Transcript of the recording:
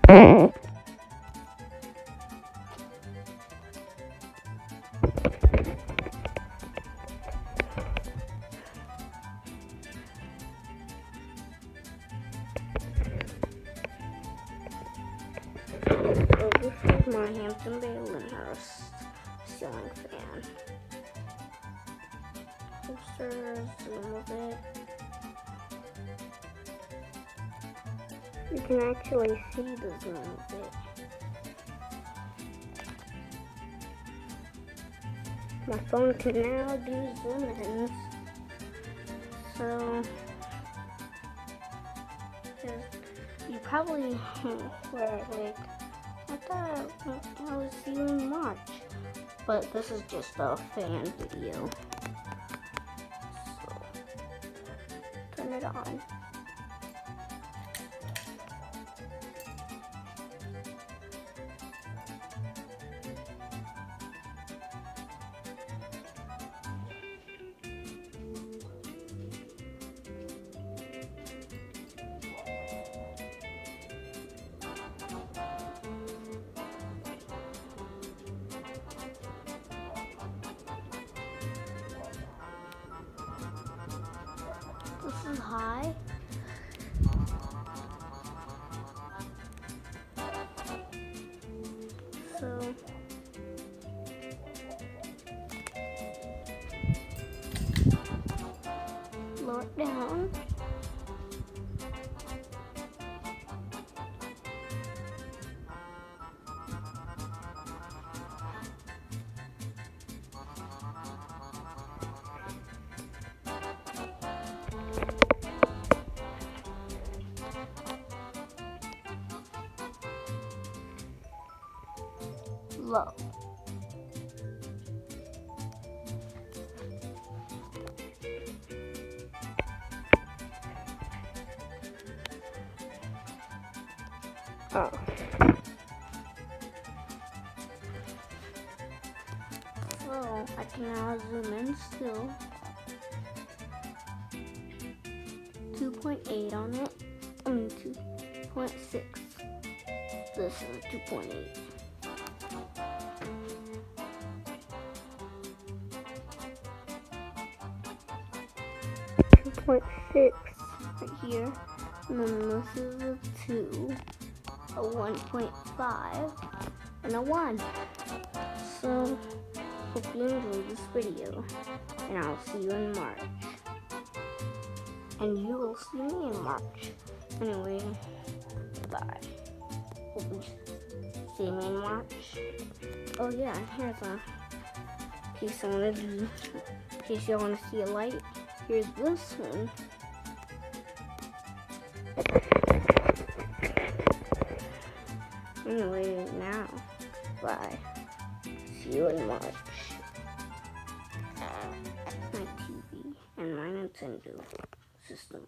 So this is my Hampton Bay Lyndhurst ceiling fan. Closer, zoom a bit. You can actually see the zoom a bit. My phone can now do zoom ins. So you probably were like, I thought I was seeing March, but this is just a fan video. So turn it on. This is high. So lower it down. Low. Oh. So I can now zoom in still. 2.8 on it. I mean 2.6. This is 2.8. 2.6 right here, and then this is a 2, a 1.5, and a 1. So, hope you enjoyed this video, and I'll see you in March. And you will see me in March. Anyway, bye. Hope you see me in March. Oh yeah, here's a case I want to do. In case you want to see a light. Here's this one. Anyway, now, bye. See you in March. My TV and my Nintendo system.